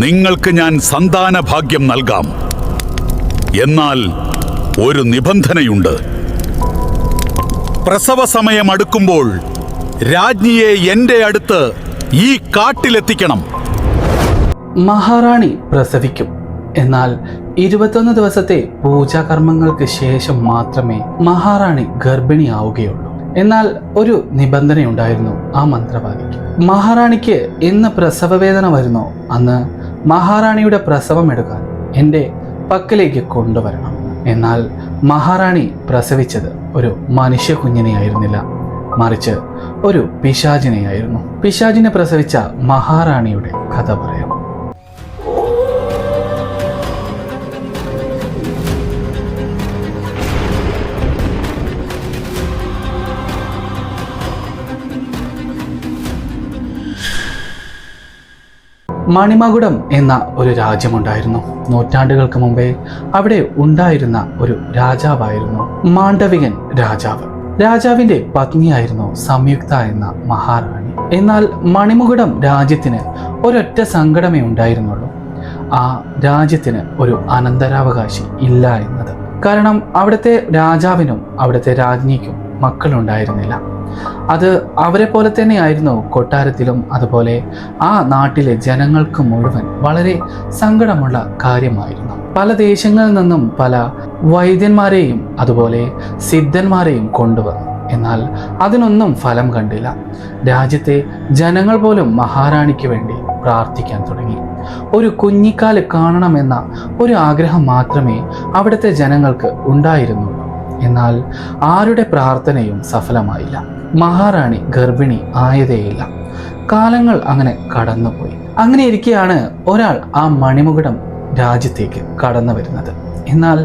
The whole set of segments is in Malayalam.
നിങ്ങൾക്ക് ഞാൻ സന്താന ഭാഗ്യം നൽകാം. എന്നാൽ ഒരു നിബന്ധനയുണ്ട്. പ്രസവ സമയം അടുക്കുമ്പോൾ രാജ്ഞിയെ എന്റെ അടുത്ത് ഈ കാട്ടിലെത്തിക്കണം. മഹാറാണി പ്രസവിക്കും. എന്നാൽ 21 ദിവസത്തെ പൂജാകർമ്മങ്ങൾക്ക് ശേഷം മാത്രമേ മഹാറാണി ഗർഭിണിയാവുകയുള്ളൂ. എന്നാൽ ഒരു നിബന്ധനയുണ്ടായിരുന്നു ആ മന്ത്രവാദിക്ക്. മഹാറാണിക്ക് എന്ന് പ്രസവവേദന വരുന്നോ അന്ന് മഹാറാണിയുടെ പ്രസവം എടുക്കാൻ എൻ്റെ പക്കലേക്ക് കൊണ്ടുവരണം. എന്നാൽ മഹാറാണി പ്രസവിച്ചത് ഒരു മനുഷ്യ കുഞ്ഞിനെയായിരുന്നില്ല, മറിച്ച് ഒരു പിശാചിനെയായിരുന്നു. പിശാചിനെ പ്രസവിച്ച മഹാറാണിയുടെ കഥ പറയാം. മണിമകുടം എന്ന ഒരു രാജ്യമുണ്ടായിരുന്നു. നൂറ്റാണ്ടുകൾക്ക് മുമ്പേ അവിടെ ഉണ്ടായിരുന്ന ഒരു രാജാവായിരുന്നു മാണ്ഡവികൻ രാജാവ്. രാജാവിന്റെ പത്നിയായിരുന്നു സംയുക്ത എന്ന മഹാറാണി. എന്നാൽ മണിമകുടം രാജ്യത്തിന് ഒരൊറ്റ സങ്കടമേ ഉണ്ടായിരുന്നുള്ളൂ. ആ രാജ്യത്തിന് ഒരു അനന്തരാവകാശി ഇല്ല എന്നത്. കാരണം അവിടുത്തെ രാജാവിനും അവിടുത്തെ രാജ്ഞിക്കും മക്കളുണ്ടായിരുന്നില്ല. അത് അവരെ പോലെ തന്നെയായിരുന്നു കൊട്ടാരത്തിലും. അതുപോലെ ആ നാട്ടിലെ ജനങ്ങൾക്ക് മുഴുവൻ വളരെ സങ്കടമുള്ള കാര്യമായിരുന്നു. പല ദേശങ്ങളിൽ നിന്നും പല വൈദ്യന്മാരെയും അതുപോലെ സിദ്ധന്മാരെയും കൊണ്ടുവന്നു. എന്നാൽ അതിനൊന്നും ഫലം കണ്ടില്ല. രാജ്യത്തെ ജനങ്ങൾ പോലും മഹാറാണിക്ക് വേണ്ടി പ്രാർത്ഥിക്കാൻ തുടങ്ങി. ഒരു കുഞ്ഞിക്കാല് കാണണമെന്ന ഒരു ആഗ്രഹം മാത്രമേ അവിടുത്തെ ജനങ്ങൾക്ക് ഉണ്ടായിരുന്നുള്ളൂ. എന്നാൽ ആരുടെ പ്രാർത്ഥനയും സഫലമായില്ല. മഹാറാണി ഗർഭിണി ആയതേയില്ല. കാലങ്ങൾ അങ്ങനെ കടന്നുപോയി. അങ്ങനെ ഇരിക്കെയാണ് ഒരാൾ ആ മണിമകുടം രാജ്യത്തേക്ക് കടന്നു വരുന്നത്. എന്നാൽ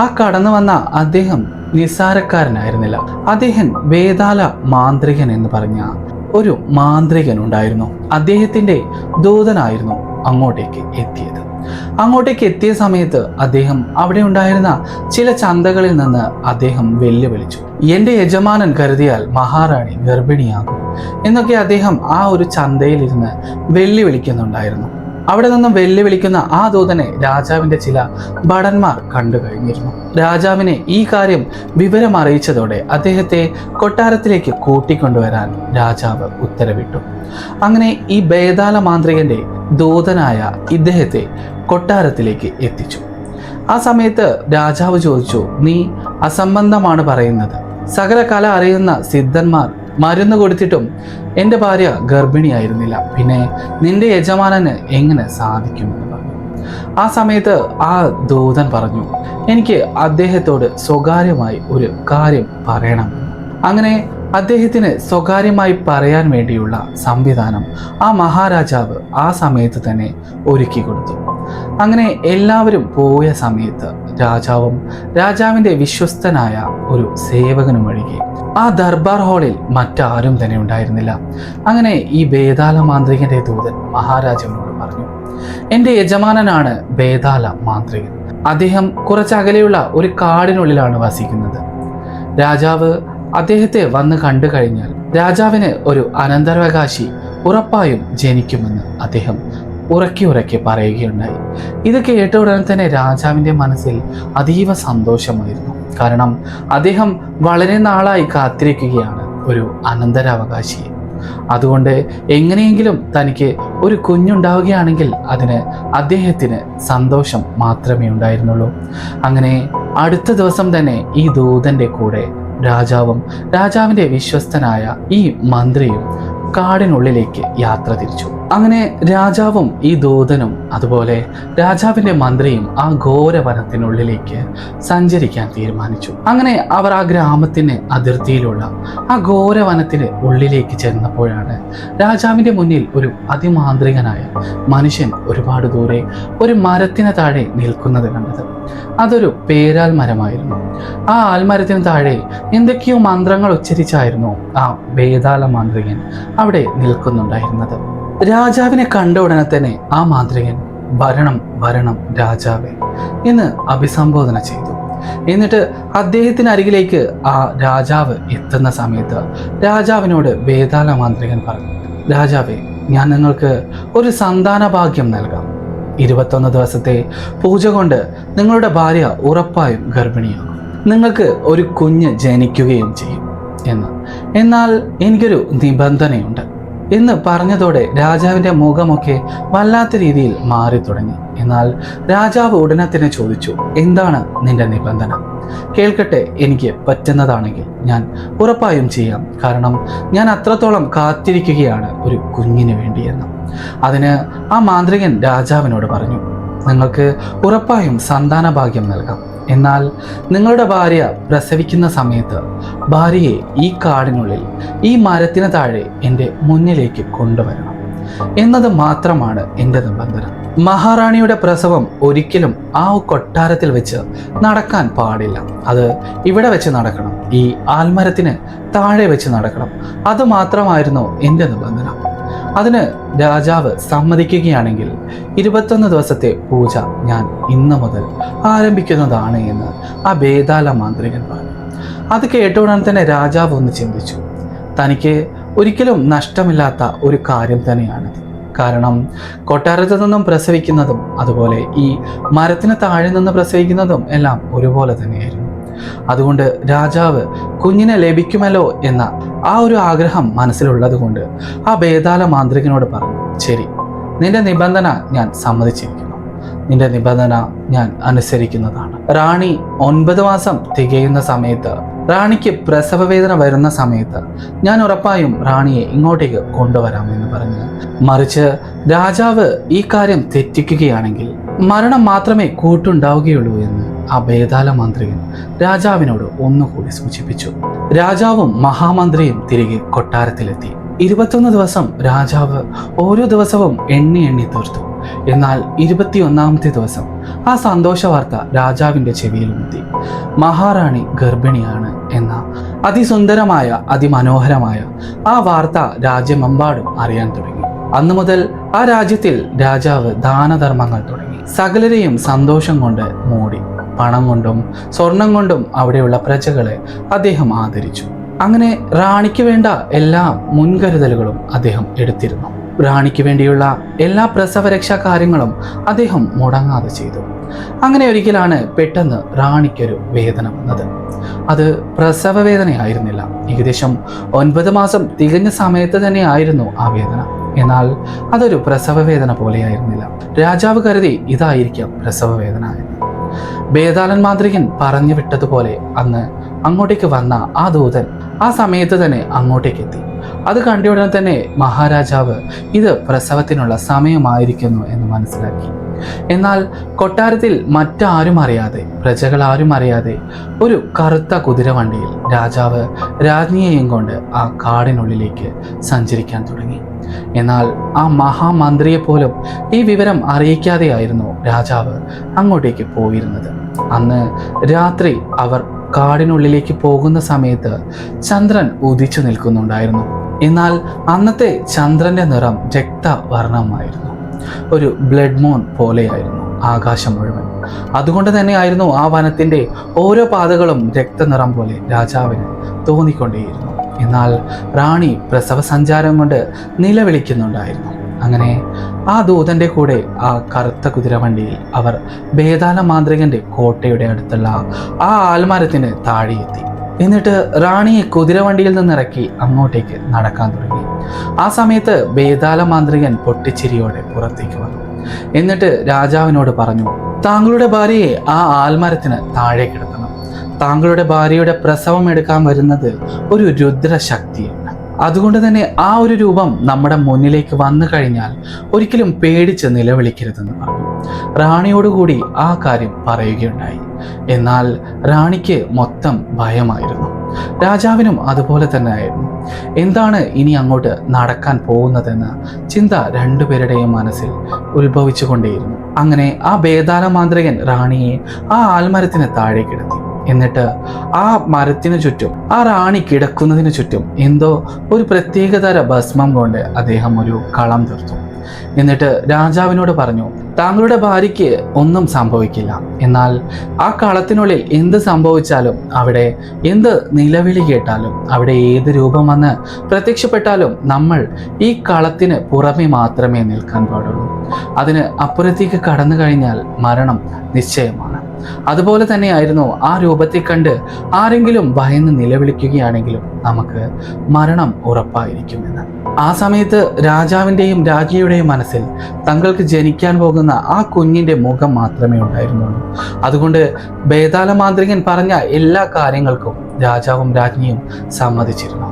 ആ കടന്നു വന്ന അദ്ദേഹം നിസ്സാരക്കാരനായിരുന്നില്ല. അദ്ദേഹം വേതാല മാന്ത്രികൻ എന്ന് പറഞ്ഞ ഒരു മാന്ത്രികൻ ഉണ്ടായിരുന്നു. അദ്ദേഹത്തിന്റെ ദൂതനായിരുന്നു അങ്ങോട്ടേക്ക് എത്തിയത്. അങ്ങോട്ടേക്ക് എത്തിയ സമയത്ത് അദ്ദേഹം അവിടെ ഉണ്ടായിരുന്ന ചില ചന്തകളിൽ നിന്ന് അദ്ദേഹം വെല്ലുവിളിച്ചു. എൻ്റെ യജമാനൻ കരുതിയാൽ മഹാറാണി ഗർഭിണിയാകും എന്നൊക്കെ അദ്ദേഹം ആ ഒരു ചന്തയിലിരുന്ന് വെല്ലുവിളിക്കുന്നുണ്ടായിരുന്നു. അവിടെ നിന്നും വെല്ലുവിളിക്കുന്ന ആ ദൂതനെ രാജാവിൻ്റെ ചില ഭടന്മാർ കണ്ടു കഴിഞ്ഞിരുന്നു. രാജാവിനെ ഈ കാര്യം വിവരം അറിയിച്ചതോടെ അദ്ദേഹത്തെ കൊട്ടാരത്തിലേക്ക് കൂട്ടിക്കൊണ്ടുവരാൻ രാജാവ് ഉത്തരവിട്ടു. അങ്ങനെ ഈ ബേതാല മാന്ത്രികന്റെ ദൂതനായ ഇദ്ദേഹത്തെ കൊട്ടാരത്തിലേക്ക് എത്തിച്ചു. ആ സമയത്ത് രാജാവ് ചോദിച്ചു, നീ അസംബന്ധമാണ് പറയുന്നത്. സകല കല അറിയുന്ന സിദ്ധന്മാർ മരുന്ന് കൊടുത്തിട്ടും എൻ്റെ ഭാര്യ ഗർഭിണിയായിരുന്നില്ല. പിന്നെ നിന്റെ യജമാനന് എങ്ങനെ സാധിക്കുമെന്ന് പറഞ്ഞു. ആ സമയത്ത് ആ ദൂതൻ പറഞ്ഞു, എനിക്ക് അദ്ദേഹത്തോട് സ്വകാര്യമായി ഒരു കാര്യം പറയണമെന്ന്. അങ്ങനെ അദ്ദേഹത്തിന് സ്വകാര്യമായി പറയാൻ വേണ്ടിയുള്ള സംവിധാനം ആ മഹാരാജാവ് ആ സമയത്ത് തന്നെ ഒരുക്കി കൊടുത്തു. അങ്ങനെ എല്ലാവരും പോയ സമയത്ത് രാജാവും രാജാവിൻ്റെ വിശ്വസ്തനായ ഒരു സേവകനും ഒഴികെ ആ ദർബാർ ഹാളിൽ മറ്റാരും തന്നെ ഉണ്ടായിരുന്നില്ല. അങ്ങനെ ഈ ബേതാല മാന്ത്രികന്റെ ദൂതൻ മഹാരാജാവിനോട് പറഞ്ഞു, എൻ്റെ യജമാനനാണ് ബേതാല മാന്ത്രികൻ. അദ്ദേഹം കുറച്ചകലെയുള്ള ഒരു കാടിനുള്ളിലാണ് വസിക്കുന്നത്. രാജാവ് അദ്ദേഹത്തെ വന്ന് കണ്ടു കഴിഞ്ഞാൽ രാജാവിന് ഒരു അനന്തരാവകാശി ഉറപ്പായും ജനിക്കുമെന്ന് അദ്ദേഹം ഉറക്കി പറയുകയുണ്ടായി. ഇത് കേട്ട ഉടനെ തന്നെ രാജാവിൻ്റെ മനസ്സിൽ അതീവ സന്തോഷമായിരുന്നു. കാരണം അദ്ദേഹം വളരെ നാളായി കാത്തിരിക്കുകയാണ് ഒരു അനന്തരാവകാശിയെ. അതുകൊണ്ട് എങ്ങനെയെങ്കിലും തനിക്ക് ഒരു കുഞ്ഞുണ്ടാവുകയാണെങ്കിൽ അതിന് അദ്ദേഹത്തിന് സന്തോഷം മാത്രമേ ഉണ്ടായിരുന്നുള്ളൂ. അങ്ങനെ അടുത്ത ദിവസം തന്നെ ഈ ദൂതൻ്റെ കൂടെ രാജാവും രാജാവിൻ്റെ വിശ്വസ്തനായ ഈ മന്ത്രിയും കാടിനുള്ളിലേക്ക് യാത്ര തിരിച്ചു. അങ്ങനെ രാജാവും ഈ ദൂതനും അതുപോലെ രാജാവിൻ്റെ മന്ത്രിയും ആ ഘോരവനത്തിനുള്ളിലേക്ക് സഞ്ചരിക്കാൻ തീരുമാനിച്ചു. അങ്ങനെ അവർ ആ ഗ്രാമത്തിന് അതിർത്തിയിലുള്ള ആ ഘോരവനത്തിന് ഉള്ളിലേക്ക് ചെന്നപ്പോഴാണ് രാജാവിൻ്റെ മുന്നിൽ ഒരു അതിമാന്ത്രികനായ മനുഷ്യൻ ഒരുപാട് ദൂരെ ഒരു മരത്തിന് താഴെ നിൽക്കുന്നത് കണ്ടത്. അതൊരു പേരാൽ മരമായിരുന്നു. ആ ആൽമരത്തിന് താഴെ എന്തൊക്കെയോ മന്ത്രങ്ങൾ ഉച്ചരിച്ചായിരുന്നു ആ ബേതാല മാന്ത്രികൻ അവിടെ നിൽക്കുന്നുണ്ടായിരുന്നത്. രാജാവിനെ കണ്ട ഉടനെ തന്നെ ആ മാന്ത്രികൻ വരണം വരണം രാജാവേ എന്ന് അഭിസംബോധന ചെയ്തു. എന്നിട്ട് അദ്ദേഹത്തിന് അരികിലേക്ക് ആ രാജാവ് എത്തുന്ന സമയത്ത് രാജാവിനോട് ബേതാല മാന്ത്രികൻ പറഞ്ഞു, രാജാവേ, ഞാൻ നിങ്ങൾക്ക് ഒരു സന്താന ഭാഗ്യം നൽകാം. 21 ദിവസത്തെ പൂജ കൊണ്ട് നിങ്ങളുടെ ഭാര്യ ഉറപ്പായും ഗർഭിണിയാകും. നിങ്ങൾക്ക് ഒരു കുഞ്ഞ് ജനിക്കുകയും ചെയ്യും എന്നാൽ എനിക്കൊരു നിബന്ധനയുണ്ട് എന്ന് പറഞ്ഞതോടെ രാജാവിൻ്റെ മുഖമൊക്കെ വല്ലാത്ത രീതിയിൽ മാറി തുടങ്ങി. എന്നാൽ രാജാവ് ഉടനെ തന്നെ ചോദിച്ചു, എന്താണ് നിന്റെ നിബന്ധന? കേൾക്കട്ടെ, എനിക്ക് പറ്റുന്നതാണെങ്കിൽ ഞാൻ ഉറപ്പായും ചെയ്യാം. കാരണം ഞാൻ അത്രത്തോളം കാത്തിരിക്കുകയാണ് ഒരു കുഞ്ഞിന് വേണ്ടിയെന്ന്. അതിന് ആ മാന്ത്രികൻ രാജാവിനോട് പറഞ്ഞു, നിങ്ങൾക്ക് ഉറപ്പായും സന്താന ഭാഗ്യം നൽകാം. എന്നാൽ നിങ്ങളുടെ ഭാര്യ പ്രസവിക്കുന്ന സമയത്ത് ഭാര്യയെ ഈ കാടിനുള്ളിൽ ഈ മരത്തിന് താഴെ എൻ്റെ മുന്നിലേക്ക് കൊണ്ടുവരണം എന്നത് മാത്രമാണ് എൻ്റെ നിബന്ധന. മഹാറാണിയുടെ പ്രസവം ഒരിക്കലും ആ കൊട്ടാരത്തിൽ വെച്ച് നടക്കാൻ പാടില്ല. അത് ഇവിടെ വെച്ച് നടക്കണം, ഈ ആൽമരത്തിന് താഴെ വെച്ച് നടക്കണം. അത് മാത്രമായിരുന്നു എൻ്റെ നിബന്ധന. അതിന് രാജാവ് സമ്മതിക്കുകയാണെങ്കിൽ 21 ദിവസത്തെ പൂജ ഞാൻ ഇന്ന് മുതൽ ആരംഭിക്കുന്നതാണ് എന്ന് ആ ബേതാല മാന്ത്രികൻ പറഞ്ഞു. അത് കേട്ട ഉടൻ തന്നെ രാജാവ് ഒന്ന് ചിന്തിച്ചു. തനിക്ക് ഒരിക്കലും നഷ്ടമില്ലാത്ത ഒരു കാര്യം തന്നെയാണിത്. കാരണം കൊട്ടാരത്തിൽ നിന്നും പ്രസവിക്കുന്നതും അതുപോലെ ഈ മരത്തിന് താഴെ നിന്ന് പ്രസവിക്കുന്നതും എല്ലാം ഒരുപോലെ തന്നെയായിരുന്നു. അതുകൊണ്ട് രാജാവ് കുഞ്ഞിനെ ലഭിക്കുമല്ലോ എന്ന ആ ഒരു ആഗ്രഹം മനസ്സിലുള്ളത് കൊണ്ട് ആ ബേതാല മാന്ത്രികനോട് പറഞ്ഞു, ശരി, നിന്റെ നിബന്ധന ഞാൻ സമ്മതിച്ചിരിക്കുന്നു. നിന്റെ നിബന്ധന ഞാൻ അനുസരിക്കുന്നതാണ്. റാണി 9 മാസം തികയുന്ന സമയത്ത്, റാണിക്ക് പ്രസവ വേദന വരുന്ന സമയത്ത് ഞാൻ ഉറപ്പായും റാണിയെ ഇങ്ങോട്ടേക്ക് കൊണ്ടുവരാമെന്ന് പറഞ്ഞ്, മറിച്ച് രാജാവ് ഈ കാര്യം തെറ്റിക്കുകയാണെങ്കിൽ മരണം മാത്രമേ കൂട്ടുണ്ടാവുകയുള്ളൂ എന്ന് ആ ബേതാല മാന്ത്രികൻ രാജാവിനോട് ഒന്നുകൂടി സൂചിപ്പിച്ചു. രാജാവും മഹാമന്ത്രിയും തിരികെ കൊട്ടാരത്തിലെത്തി. 21 ദിവസം രാജാവ് ഓരോ ദിവസവും എണ്ണി തീർത്തു. എന്നാൽ 21ാമത്തെ ദിവസം ആ സന്തോഷ വാർത്ത രാജാവിൻ്റെ ചെവിയിലുമെത്തി. മഹാറാണി ഗർഭിണിയാണ് എന്ന അതിസുന്ദരമായ അതിമനോഹരമായ ആ വാർത്ത രാജ്യമെമ്പാടും അറിയാൻ തുടങ്ങി. അന്നു മുതൽ ആ രാജ്യത്തിൽ രാജാവ് ദാനധർമ്മങ്ങൾ തുടങ്ങി. സകലരെയും സന്തോഷം കൊണ്ട് മൂടി. പണം കൊണ്ടും സ്വർണം കൊണ്ടും അവിടെയുള്ള പ്രജകളെ അദ്ദേഹം ആദരിച്ചു. അങ്ങനെ റാണിക്ക് വേണ്ട എല്ലാ മുൻകരുതലുകളും അദ്ദേഹം എടുത്തിരുന്നു. റാണിക്ക് വേണ്ടിയുള്ള എല്ലാ പ്രസവരക്ഷാ കാര്യങ്ങളും അദ്ദേഹം മുടങ്ങാതെ ചെയ്തു. അങ്ങനെ ഒരിക്കലാണ് പെട്ടെന്ന് റാണിക്കൊരു വേദന വന്നത്. അത് പ്രസവ വേദനയായിരുന്നില്ല. ഏകദേശം 9 മാസം തികഞ്ഞ സമയത്ത് തന്നെയായിരുന്നു ആ വേദന. എന്നാൽ അതൊരു പ്രസവ വേദന പോലെയായിരുന്നില്ല. രാജാവ് കരുതി ഇതായിരിക്കാം പ്രസവ വേദന എന്ന്. ബേതാലൻ മാന്ത്രികൻ പറഞ്ഞു വിട്ടതുപോലെ അന്ന് അങ്ങോട്ടേക്ക് വന്ന ആ ദൂതൻ ആ സമയത്ത് തന്നെ അങ്ങോട്ടേക്ക് എത്തി. അത് കണ്ട ഉടനെ തന്നെ മഹാരാജാവ് ഇത് പ്രസവത്തിനുള്ള സമയമായിരിക്കുന്നു എന്ന് മനസ്സിലാക്കി. എന്നാൽ കൊട്ടാരത്തിൽ മറ്റാരും അറിയാതെ, പ്രജകളാരും അറിയാതെ ഒരു കറുത്ത കുതിരവണ്ടിയിൽ രാജാവ് രാജ്ഞിയെയും കൊണ്ട് ആ കാടിനുള്ളിലേക്ക് സഞ്ചരിക്കാൻ തുടങ്ങി. എന്നാൽ ആ മഹാമന്ത്രിയെ പോലും ഈ വിവരം അറിയിക്കാതെയായിരുന്നു രാജാവ് അങ്ങോട്ടേക്ക് പോയിരുന്നത്. അന്ന് രാത്രി അവർ കാടിനുള്ളിലേക്ക് പോകുന്ന സമയത്ത് ചന്ദ്രൻ ഉദിച്ചു നിൽക്കുന്നുണ്ടായിരുന്നു. എന്നാൽ അന്നത്തെ ചന്ദ്രന്റെ നിറം രക്തവർണ്ണമായിരുന്നു. ഒരു ബ്ലഡ് മൂൺ പോലെയായിരുന്നു ആകാശം മുഴുവൻ. അതുകൊണ്ട് തന്നെയായിരുന്നു ആ വനത്തിൻ്റെ ഓരോ പാതകളും രക്തനിറം പോലെ രാജാവിന് തോന്നിക്കൊണ്ടേയിരുന്നു. എന്നാൽ റാണി പ്രസവ സഞ്ചാരം കൊണ്ട് നിലവിളിക്കുന്നുണ്ടായിരുന്നു. അങ്ങനെ ആ ദൂതന്റെ കൂടെ ആ കറുത്ത കുതിരവണ്ടിയിൽ അവർ ബേതാല മാന്ത്രികന്റെ കോട്ടയുടെ അടുത്തുള്ള ആ ആൽമരത്തിന് താഴെയെത്തി. എന്നിട്ട് റാണിയെ കുതിരവണ്ടിയിൽ നിന്നിറക്കി അങ്ങോട്ടേക്ക് നടക്കാൻ തുടങ്ങി. ആ സമയത്ത് ബേതാല മാന്ത്രികൻ പൊട്ടിച്ചിരിയോടെ പുറത്തേക്ക് വന്നു. എന്നിട്ട് രാജാവിനോട് പറഞ്ഞു, താങ്കളുടെ ഭാര്യയെ ആ ആൽമരത്തിന് താഴെ കിടത്തണം. താങ്കളുടെ ഭാര്യയുടെ പ്രസവം എടുക്കാൻ വരുന്നത് ഒരു രുദ്രശക്തിയാണ്. അതുകൊണ്ട് തന്നെ ആ ഒരു രൂപം നമ്മുടെ മുന്നിലേക്ക് വന്നു കഴിഞ്ഞാൽ ഒരിക്കലും പേടിച്ച് നിലവിളിക്കരുതെന്ന് പറഞ്ഞു. റാണിയോടുകൂടി ആ കാര്യം പറയുകയുണ്ടായി. എന്നാൽ റാണിക്ക് മൊത്തം ഭയമായിരുന്നു. രാജാവിനും അതുപോലെ തന്നെ ആയിരുന്നു. എന്താണ് ഇനി അങ്ങോട്ട് നടക്കാൻ പോകുന്നതെന്ന ചിന്ത രണ്ടുപേരുടെയും മനസ്സിൽ ഉത്ഭവിച്ചുകൊണ്ടേയിരുന്നു. അങ്ങനെ ആ ബേതാല മാന്ത്രികൻ റാണിയെ ആ ആൽമരത്തിന് താഴെ കിടത്തി. എന്നിട്ട് ആ മരത്തിനു ചുറ്റും, ആ റാണി കിടക്കുന്നതിന് ചുറ്റും എന്തോ ഒരു പ്രത്യേകതര ഭസ്മം കൊണ്ട് അദ്ദേഹം ഒരു കളം തീർത്തു. എന്നിട്ട് രാജാവിനോട് പറഞ്ഞു, താങ്കളുടെ ഭാര്യയ്ക്ക് ഒന്നും സംഭവിക്കില്ല. എന്നാൽ ആ കളത്തിനുള്ളിൽ എന്ത് സംഭവിച്ചാലും, അവിടെ എന്ത് നിലവിളി കേട്ടാലും, അവിടെ ഏത് രൂപം വന്ന് പ്രത്യക്ഷപ്പെട്ടാലും നമ്മൾ ഈ കളത്തിന് പുറമെ മാത്രമേ നിൽക്കാൻ പാടുള്ളൂ. അതിന് അപ്പുറത്തേക്ക് കടന്നു കഴിഞ്ഞാൽ മരണം നിശ്ചയമാണ്. അതുപോലെ തന്നെയായിരുന്നു ആ രൂപത്തെ കണ്ട് ആരെങ്കിലും ഭയന്ന് നിലവിളിക്കുകയാണെങ്കിലും നമുക്ക് മരണം ഉറപ്പായിരിക്കുമെന്ന്. ആ സമയത്ത് രാജാവിൻ്റെയും രാജ്ഞിയുടെയും മനസ്സിൽ തങ്ങൾക്ക് ജനിക്കാൻ പോകുന്ന ആ കുഞ്ഞിൻ്റെ മുഖം മാത്രമേ ഉണ്ടായിരുന്നുള്ളൂ. അതുകൊണ്ട് ബേതാള മാന്ത്രികൻ പറഞ്ഞ എല്ലാ കാര്യങ്ങൾക്കും രാജാവും രാജ്ഞിയും സമ്മതിച്ചിരുന്നു.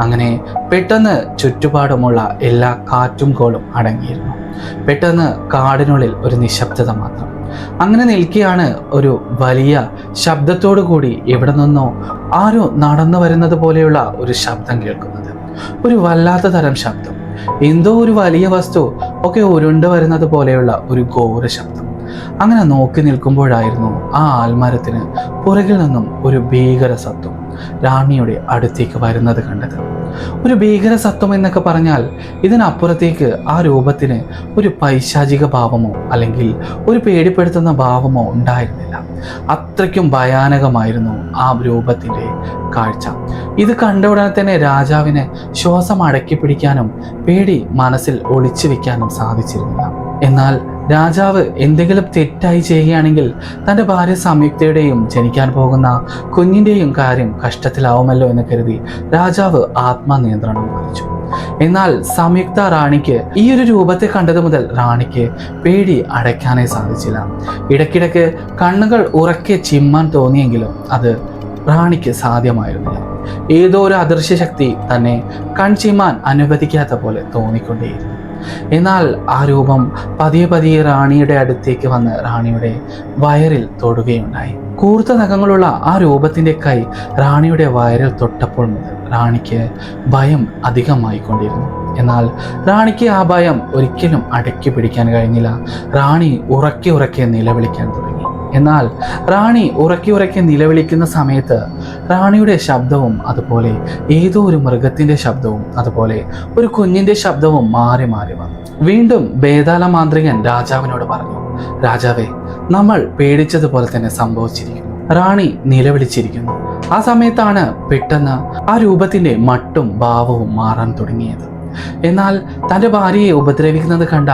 അങ്ങനെ പെട്ടെന്ന് ചുറ്റുപാടുമുള്ള എല്ലാ കാറ്റും കോളും അടങ്ങിയിരുന്നു. പെട്ടെന്ന് കാടിനുള്ളിൽ ഒരു നിശബ്ദത മാത്രം. അങ്ങനെ നിൽക്കുകയാണ് ഒരു വലിയ ശബ്ദത്തോടു കൂടി എവിടെ നിന്നോ ആരോ നടന്നു വരുന്നത് പോലെയുള്ള ഒരു ശബ്ദം കേൾക്കുന്നത്. ഒരു വല്ലാത്ത തരം ശബ്ദം, എന്തോ ഒരു വലിയ വസ്തു ഒക്കെ ഉരുണ്ട് വരുന്നത് പോലെയുള്ള ഒരു ഘോര ശബ്ദം. അങ്ങനെ നോക്കി നിൽക്കുമ്പോഴായിരുന്നു ആ ആൽമരത്തിന് പുറകിൽ നിന്നും ഒരു ഭീകര സത്വം റാണിയുടെ അടുത്തേക്ക് വരുന്നത് കണ്ടത്. ഒരു ഭീകര സത്വം എന്നൊക്കെ പറഞ്ഞാൽ ഇതിനപ്പുറത്തേക്ക് ആ രൂപത്തിന് ഒരു പൈശാചിക ഭാവമോ അല്ലെങ്കിൽ ഒരു പേടിപ്പെടുത്തുന്ന ഭാവമോ ഉണ്ടായിരുന്നില്ല. അത്രയ്ക്കും ഭയാനകമായിരുന്നു ആ രൂപത്തിൻ്റെ കാഴ്ച. ഇത് കണ്ട ഉടനെ തന്നെ രാജാവിന് ശ്വാസം അടക്കി പിടിക്കാനും പേടി മനസ്സിൽ ഒളിച്ചു വെക്കാനും സാധിച്ചിരുന്നില്ല. എന്നാൽ രാജാവ് എന്തെങ്കിലും തെറ്റായി ചെയ്യുകയാണെങ്കിൽ തൻ്റെ ഭാര്യ സംയുക്തയുടെയും ജനിക്കാൻ പോകുന്ന കുഞ്ഞിൻ്റെയും കാര്യം കഷ്ടത്തിലാവുമല്ലോ എന്ന് കരുതി രാജാവ് ആത്മനിയന്ത്രണം പാലിച്ചു. എന്നാൽ സംയുക്ത റാണിക്ക് ഈ ഒരു രൂപത്തെ കണ്ടത് മുതൽ റാണിക്ക് പേടി അടയ്ക്കാനേ സാധിച്ചില്ല. ഇടയ്ക്കിടയ്ക്ക് കണ്ണുകൾ ഉറക്കെ ചിമ്മാൻ തോന്നിയെങ്കിലും അത് റാണിക്ക് സാധ്യമായിരുന്നില്ല. ഏതോ ഒരു അദൃശ്യ ശക്തി തന്നെ കൺചിമ്മാൻ അനുവദിക്കാത്ത പോലെ തോന്നിക്കൊണ്ടേയിരുന്നു. എന്നാൽ ആ രൂപം പതിയെ പതിയെ റാണിയുടെ അടുത്തേക്ക് വന്ന് റാണിയുടെ വയറിൽ തൊടുകയുണ്ടായി. കൂർത്ത നഖങ്ങളുള്ള ആ രൂപത്തിൻ്റെ കൈ റാണിയുടെ വയറിൽ തൊട്ടപ്പോൾ മുതൽ റാണിക്ക് ഭയം അധികമായിക്കൊണ്ടിരുന്നു. എന്നാൽ റാണിക്ക് ആ ഭയം ഒരിക്കലും അടക്കി പിടിക്കാൻ കഴിഞ്ഞില്ല. റാണി ഉറക്കെ ഉറക്കെ നിലവിളിക്കാൻ തുടങ്ങി. എന്നാൽ റാണി ഉറക്കെ ഉറക്കെ നിലവിളിക്കുന്ന സമയത്ത് റാണിയുടെ ശബ്ദവും അതുപോലെ ഏതോ ഒരു മൃഗത്തിൻ്റെ ശബ്ദവും അതുപോലെ ഒരു കുഞ്ഞിൻ്റെ ശബ്ദവും മാറി മാറി വന്നു. വീണ്ടും ബേതാള മാന്ത്രികൻ രാജാവിനോട് പറഞ്ഞു, രാജാവേ, നമ്മൾ പേടിച്ചതുപോലെ തന്നെ സംഭവിച്ചിരിക്കുന്നു. റാണി നിലവിളിച്ചിരിക്കുന്നു. ആ സമയത്താണ് പെട്ടെന്ന് ആ രൂപത്തിൻ്റെ മട്ടും ഭാവവും മാറാൻ തുടങ്ങിയത്. എന്നാൽ തൻ്റെ ഭാര്യയെ ഉപദ്രവിക്കുന്നത് കണ്ട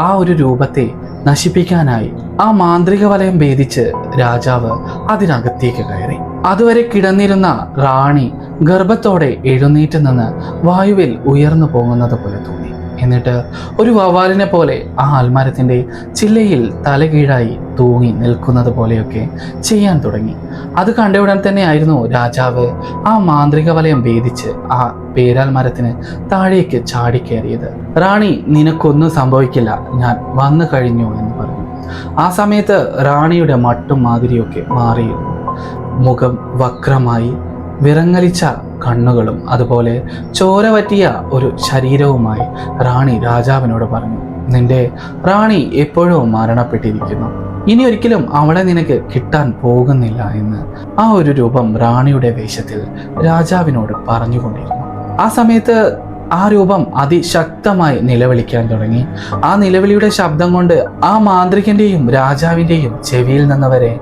ആ ഒരു രൂപത്തെ നശിപ്പിക്കാനായി ആ മാന്ത്രിക വലയം ഭേദിച്ച് രാജാവ് അതിനകത്തേക്ക് കയറി. അതുവരെ കിടന്നിരുന്ന റാണി ഗർഭത്തോടെ എഴുന്നേറ്റ് നിന്ന് വായുവിൽ ഉയർന്നു പോകുന്നത് പോലെ തോന്നി. എന്നിട്ട് ഒരു വവ്വാലിനെ പോലെ ആ ആൽമരത്തിൻ്റെ ചില്ലയിൽ തലകീഴായി തൂങ്ങി നിൽക്കുന്നത് പോലെയൊക്കെ ചെയ്യാൻ തുടങ്ങി. അത് കണ്ടയുടൻ തന്നെയായിരുന്നു രാജാവ് ആ മാന്ത്രിക വലയം ഭേദിച്ച് ആ പേരാൽ മരത്തിന് താഴേക്ക് ചാടിക്കയറിയത്. റാണി, നിനക്കൊന്നും സംഭവിക്കില്ല, ഞാൻ വന്നു കഴിഞ്ഞു എന്ന് പറഞ്ഞു. ആ സമയത്ത് റാണിയുടെ മട്ടും മാതിരിയൊക്കെ മാറിയിരുന്നു. മുഖം വക്രമായി, വിറങ്ങലിച്ച കണ്ണുകളും അതുപോലെ ചോര പറ്റിയ ഒരു ശരീരവുമായി റാണി രാജാവിനോട് പറഞ്ഞു, നിന്റെ റാണി എപ്പോഴോ മരണപ്പെട്ടിരിക്കുന്നു, ഇനി ഒരിക്കലും അവളെ നിനക്ക് കിട്ടാൻ പോകുന്നില്ല എന്ന് ആ ഒരു രൂപം റാണിയുടെ വേഷത്തിൽ രാജാവിനോട് പറഞ്ഞുകൊണ്ടിരുന്നു. ആ സമയത്ത് ആ രൂപം അതിശക്തമായി നിലവിളിക്കാൻ തുടങ്ങി. ആ നിലവിളിയുടെ ശബ്ദം കൊണ്ട് ആ മാന്ത്രികന്റെയും രാജാവിൻ്റെയും ചെവിയിൽ നിന്ന് വരെ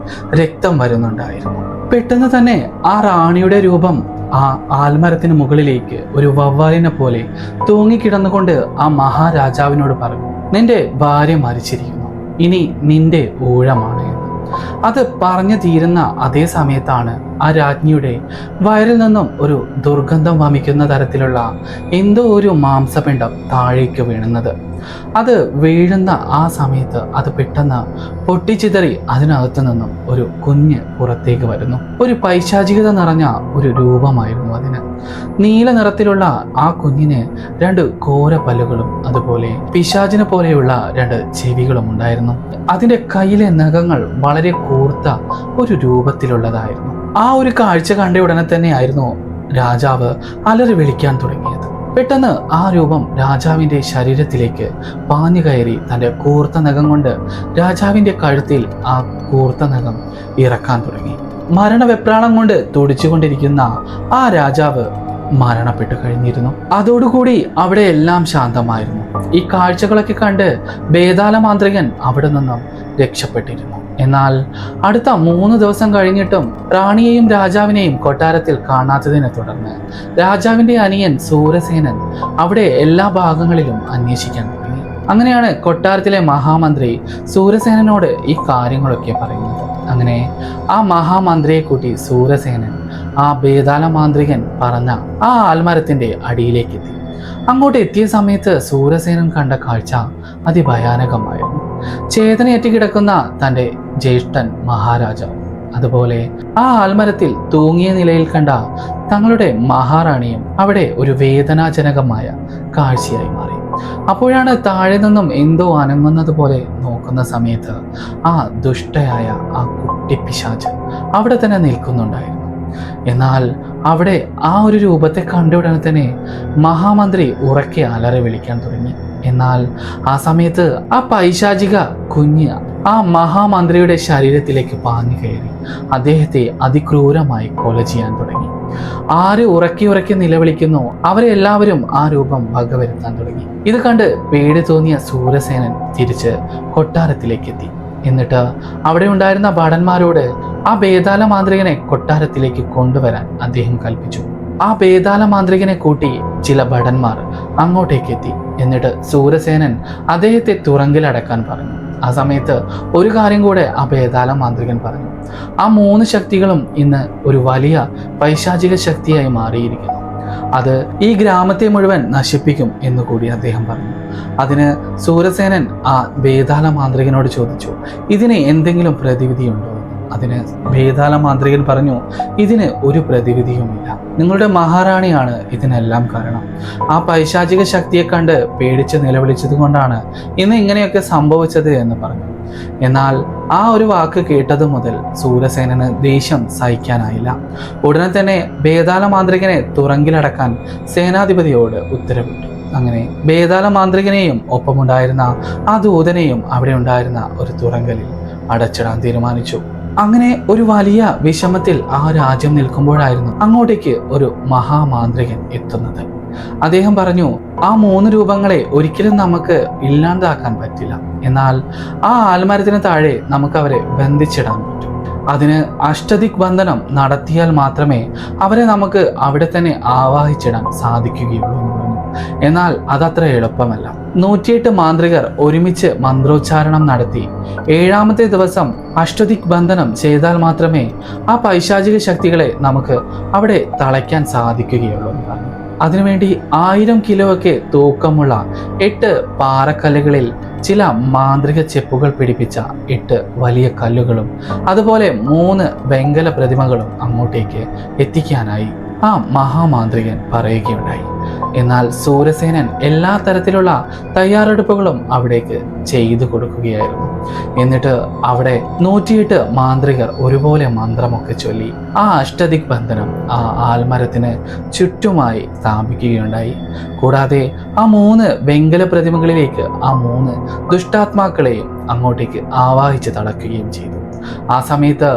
രക്തം വരുന്നുണ്ടായിരുന്നു. പെട്ടെന്ന് തന്നെ ആ റാണിയുടെ രൂപം ആ ആൽമരത്തിന് മുകളിലേക്ക് ഒരു വവ്വാലിനെ പോലെ തൂങ്ങിക്കിടന്നുകൊണ്ട് ആ മഹാരാജാവിനോട് പറഞ്ഞു, നിന്റെ ഭാര്യ മരിച്ചിരിക്കുന്നു, ഇനി നിന്റെ ഊഴമാണ് എന്ന്. അത് പറഞ്ഞു തീരുന്ന അതേ സമയത്താണ് ആ രാജ്ഞിയുടെ വയറിൽ നിന്നും ഒരു ദുർഗന്ധം വമിക്കുന്ന തരത്തിലുള്ള എന്തോ ഒരു മാംസപിണ്ഡം താഴേക്ക് വീഴുന്നത്. അത് വീഴുന്ന ആ സമയത്ത് അത് പെട്ടെന്ന് പൊട്ടിച്ചിതറി അതിനകത്തു നിന്നും ഒരു കുഞ്ഞ് പുറത്തേക്ക് വരുന്നു. ഒരു പൈശാചികത നിറഞ്ഞ ഒരു രൂപമായിരുന്നു അതിന്. നീല നിറത്തിലുള്ള ആ കുഞ്ഞിന് 2 ഘോര പല്ലുകളും അതുപോലെ പിശാചിനെ പോലെയുള്ള 2 ചെവികളും ഉണ്ടായിരുന്നു. അതിൻ്റെ കയ്യിലെ നഖങ്ങൾ വളരെ കൂർത്ത ഒരു രൂപത്തിലുള്ളതായിരുന്നു. ആ ഒരു കാഴ്ച കണ്ട ഉടനെ തന്നെയായിരുന്നു രാജാവ് അലറി വിളിക്കാൻ തുടങ്ങിയത്. പെട്ടെന്ന് ആ രൂപം രാജാവിൻ്റെ ശരീരത്തിലേക്ക് പാഞ്ഞു കയറി തൻ്റെ കൂർത്ത നഖം കൊണ്ട് രാജാവിൻ്റെ കഴുത്തിൽ ആ കൂർത്ത നഖം ഇറക്കാൻ തുടങ്ങി. മരണവെപ്രാളം കൊണ്ട് തുടിച്ചുകൊണ്ടിരിക്കുന്ന ആ രാജാവ് മരണപ്പെട്ടു കഴിഞ്ഞിരുന്നു. അതോടുകൂടി അവിടെ എല്ലാം ശാന്തമായിരുന്നു. ഈ കാഴ്ചകളൊക്കെ കണ്ട് ബേതാള മാന്ത്രികൻ അവിടെ നിന്നും രക്ഷപ്പെട്ടിരുന്നു. എന്നാൽ അടുത്ത 3 ദിവസം കഴിഞ്ഞിട്ടും റാണിയെയും രാജാവിനെയും കൊട്ടാരത്തിൽ കാണാത്തതിനെ തുടർന്ന് രാജാവിന്റെ അനിയൻ സൂരസേനൻ അവിടെ എല്ലാ ഭാഗങ്ങളിലും അന്വേഷിക്കാൻ തുടങ്ങി. അങ്ങനെയാണ് കൊട്ടാരത്തിലെ മഹാമന്ത്രി സൂരസേനനോട് ഈ കാര്യങ്ങളൊക്കെ പറയുന്നത്. അങ്ങനെ ആ മഹാമന്ത്രിയെ കൂട്ടി സൂരസേനൻ ആ ബേതാള മാന്ത്രികൻ പറഞ്ഞ ആ ആൽമരത്തിന്റെ അടിയിലേക്ക് എത്തി. അങ്ങോട്ട് എത്തിയ സമയത്ത് സൂരസേനൻ കണ്ട കാഴ്ച അതിഭയാനകമായിരുന്നു. ചേതനയേറ്റ് കിടക്കുന്ന തൻ്റെ ജ്യേഷ്ഠൻ മഹാരാജാവ്, അതുപോലെ ആ ആൽമരത്തിൽ തൂങ്ങിയ നിലയിൽ കണ്ട തങ്ങളുടെ മഹാറാണിയും അവിടെ ഒരു വേദനാജനകമായ കാഴ്ചയായി മാറി. അപ്പോഴാണ് താഴെ നിന്നും എന്തോ അനങ്ങുന്നത് പോലെ നോക്കുന്ന സമയത്ത് ആ ദുഷ്ടയായ ആ കുട്ടിപ്പിശാച് അവിടെ തന്നെ നിൽക്കുന്നുണ്ടായിരുന്നു. എന്നാൽ അവിടെ ആ ഒരു രൂപത്തെ കണ്ട ഉടനെ തന്നെ മഹാമന്ത്രി ഉറക്കെ അലറി വിളിക്കാൻ തുടങ്ങി. എന്നാൽ ആ സമയത്ത് ആ പൈശാചിക കുഞ്ഞ് ആ മഹാമന്ത്രിയുടെ ശരീരത്തിലേക്ക് പാഞ്ഞു കയറി അദ്ദേഹത്തെ അതിക്രൂരമായി കൊല ചെയ്യാൻ തുടങ്ങി. ആര് ഉറക്കി ഉറക്കി നിലവിളിക്കുന്നു അവരെ എല്ലാവരും ആ രൂപം വകവരുത്താൻ തുടങ്ങി. ഇത് കണ്ട് പേടി തോന്നിയ സൂരസേനൻ തിരിച്ച് കൊട്ടാരത്തിലേക്ക് എത്തി. എന്നിട്ട് അവിടെ ഉണ്ടായിരുന്ന ഭടന്മാരോട് ആ ബേതാള മാന്ത്രികനെ കൊട്ടാരത്തിലേക്ക് കൊണ്ടുവരാൻ അദ്ദേഹം കൽപ്പിച്ചു. ആ ബേതാള മാന്ത്രികനെ കൂട്ടി ചില ഭടന്മാർ അങ്ങോട്ടേക്ക് എത്തി. എന്നിട്ട് സൂരസേനൻ അദ്ദേഹത്തെ തുറങ്കിലടക്കാൻ പറഞ്ഞു. ആ സമയത്ത് ഒരു കാര്യം കൂടെ ആ ബേതാള മാന്ത്രികൻ പറഞ്ഞു. ആ 3 ശക്തികളും ഇന്ന് ഒരു വലിയ പൈശാചിക ശക്തിയായി മാറിയിരിക്കുന്നു. അത് ഈ ഗ്രാമത്തെ മുഴുവൻ നശിപ്പിക്കും എന്നുകൂടി അദ്ദേഹം പറഞ്ഞു. അതിന് സൂരസേനൻ ആ ബേതാള മാന്ത്രികനോട് ചോദിച്ചു, ഇതിന് എന്തെങ്കിലും പ്രതിവിധിയുണ്ടോ? അതിന് ബേതാള മാന്ത്രികൻ പറഞ്ഞു, ഇതിന് ഒരു പ്രതിവിധിയുമില്ല. നിങ്ങളുടെ മഹാറാണിയാണ് ഇതിനെല്ലാം കാരണം. ആ പൈശാചിക ശക്തിയെ കണ്ട് പേടിച്ച് നിലവിളിച്ചത് കൊണ്ടാണ് ഇന്ന് ഇങ്ങനെയൊക്കെ സംഭവിച്ചത് എന്ന് പറഞ്ഞു. എന്നാൽ ആ ഒരു വാക്ക് കേട്ടതു മുതൽ സൂരസേനന് ദേഷ്യം സഹിക്കാനായില്ല. ഉടനെ തന്നെ ബേതാള മാന്ത്രികനെ തുറങ്കിലടക്കാൻ സേനാധിപതിയോട് ഉത്തരവിട്ടു. അങ്ങനെ ബേതാള മാന്ത്രികനെയും ഒപ്പമുണ്ടായിരുന്ന ആ ദൂതനെയും അവിടെ ഉണ്ടായിരുന്ന ഒരു തുറങ്കലിൽ അടച്ചിടാൻ തീരുമാനിച്ചു. അങ്ങനെ ഒരു വലിയ വിഷമത്തിൽ ആ രാജ്യം നിൽക്കുമ്പോഴായിരുന്നു അങ്ങോട്ടേക്ക് ഒരു മഹാമാന്ത്രികൻ എത്തുന്നത്. അദ്ദേഹം പറഞ്ഞു, ആ 3 രൂപങ്ങളെ ഒരിക്കലും നമുക്ക് ഇല്ലാണ്ടാക്കാൻ പറ്റില്ല. എന്നാൽ ആ ആൽമരത്തിന് താഴെ നമുക്ക് അവരെ ബന്ധിച്ചിടാൻ പറ്റും. അതിന് അഷ്ടദിക് ബന്ധനം നടത്തിയാൽ മാത്രമേ അവരെ നമുക്ക് അവിടെ തന്നെ ആവാഹിച്ചിടാൻ സാധിക്കുകയുള്ളൂ എന്ന് പറഞ്ഞു. എന്നാൽ അതത്ര എളുപ്പമല്ല. 108 മാന്ത്രികർ ഒരുമിച്ച് മന്ത്രോച്ചാരണം നടത്തി 7ാമത്തെ ദിവസം അഷ്ടദിക് ബന്ധനം ചെയ്താൽ മാത്രമേ ആ പൈശാചിക ശക്തികളെ നമുക്ക് അവിടെ തളയ്ക്കാൻ സാധിക്കുകയുള്ളൂ എന്ന് പറഞ്ഞു. അതിനുവേണ്ടി 1000 കിലോ ഒക്കെ തൂക്കമുള്ള 8 പാറക്കല്ലുകളിൽ ചില മാന്ത്രിക ചെപ്പുകൾ പിടിപ്പിച്ച 8 വലിയ കല്ലുകളും അതുപോലെ 3 വെങ്കല പ്രതിമകളും അങ്ങോട്ടേക്ക് എത്തിക്കാനായി ആ മഹാമാന്ത്രികൻ പറയുകയുണ്ടായി. എന്നാൽ സൂരസേനൻ എല്ലാ തരത്തിലുള്ള തയ്യാറെടുപ്പുകളും അവിടേക്ക് ചെയ്തു കൊടുക്കുകയായിരുന്നു. എന്നിട്ട് അവിടെ 108 മാന്ത്രികർ ഒരുപോലെ മന്ത്രമൊക്കെ ചൊല്ലി ആ അഷ്ടദിക് ബന്ധനം ആ ആൽമരത്തിന് ചുറ്റുമായി സ്ഥാപിക്കുകയുണ്ടായി. കൂടാതെ ആ 3 വെങ്കല പ്രതിമകളിലേക്ക് ആ 3 ദുഷ്ടാത്മാക്കളെയും അങ്ങോട്ടേക്ക് ആവാഹിച്ച് തളയ്ക്കുകയും ചെയ്തു. ആ സമയത്ത്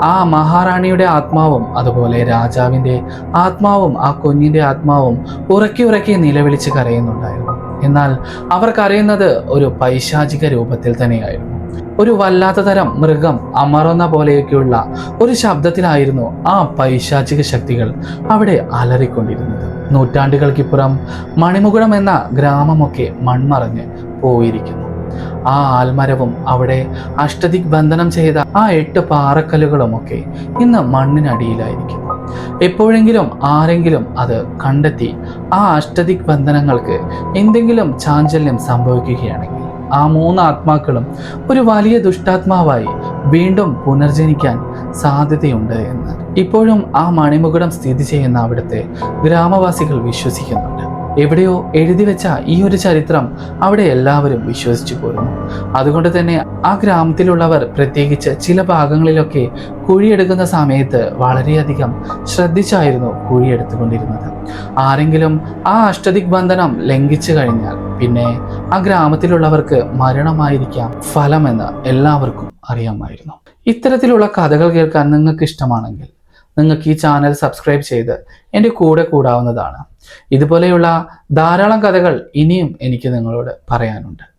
ആ മഹാറാണിയുടെ ആത്മാവും അതുപോലെ രാജാവിൻ്റെ ആത്മാവും ആ കുഞ്ഞിൻ്റെ ആത്മാവും ഉറക്കി ഉറക്കി നിലവിളിച്ച് കരയുന്നുണ്ടായിരുന്നു. എന്നാൽ അവർ കരയുന്നത് ഒരു പൈശാചിക രൂപത്തിൽ തന്നെയായിരുന്നു. ഒരു വല്ലാത്ത തരം മൃഗം അമറുന്ന പോലെയൊക്കെയുള്ള ഒരു ശബ്ദത്തിലായിരുന്നു ആ പൈശാചിക ശക്തികൾ അവിടെ അലറിക്കൊണ്ടിരുന്നത്. നൂറ്റാണ്ടുകൾക്കിപ്പുറം മണിമുകുളം എന്ന ഗ്രാമമൊക്കെ മൺമറഞ്ഞ് പോയിരിക്കുന്നു. ആ ആൽമരവും അവിടെ അഷ്ടദിക് ബന്ധനം ചെയ്ത ആ 8 പാറക്കല്ലുകളുമൊക്കെ ഇന്ന് മണ്ണിനടിയിലായിരിക്കുന്നു. എപ്പോഴെങ്കിലും ആരെങ്കിലും അത് കണ്ടെത്തി ആ അഷ്ടദിക് ബന്ധനങ്ങൾക്ക് എന്തെങ്കിലും ചാഞ്ചല്യം സംഭവിക്കുകയാണെങ്കിൽ ആ 3 ആത്മാക്കളും ഒരു വലിയ ദുഷ്ടാത്മാവായി വീണ്ടും പുനർജനിക്കാൻ സാധ്യതയുണ്ട് എന്ന് ഇപ്പോഴും ആ മണിമുകുടം സ്ഥിതി ചെയ്യുന്ന അവിടുത്തെ ഗ്രാമവാസികൾ വിശ്വസിക്കുന്നുണ്ട്. എവിടെയോ എഴുതി വെച്ച ഈ ഒരു ചരിത്രം അവിടെ എല്ലാവരും വിശ്വസിച്ചു പോരുന്നു. അതുകൊണ്ട് തന്നെ ആ ഗ്രാമത്തിലുള്ളവർ പ്രത്യേകിച്ച് ചില ഭാഗങ്ങളിലൊക്കെ കുഴിയെടുക്കുന്ന സമയത്ത് വളരെയധികം ശ്രദ്ധിച്ചായിരുന്നു കുഴിയെടുത്തുകൊണ്ടിരുന്നത്. ആരെങ്കിലും ആ അഷ്ടദിക് ബന്ധനം ലംഘിച്ചു കഴിഞ്ഞാൽ പിന്നെ ആ ഗ്രാമത്തിലുള്ളവർക്ക് മരണമായിരിക്കാം ഫലമെന്ന് എല്ലാവർക്കും അറിയാമായിരുന്നു. ഇത്തരത്തിലുള്ള കഥകൾ കേൾക്കാൻ നിങ്ങൾക്ക് ഇഷ്ടമാണെങ്കിൽ നിങ്ങൾക്ക് ഈ ചാനൽ സബ്സ്ക്രൈബ് ചെയ്ത് എൻ്റെ കൂടെ കൂടാവുന്നതാണ്. ഇതുപോലെയുള്ള ധാരാളം കഥകൾ ഇനിയും എനിക്ക് നിങ്ങളോട് പറയാനുണ്ട്.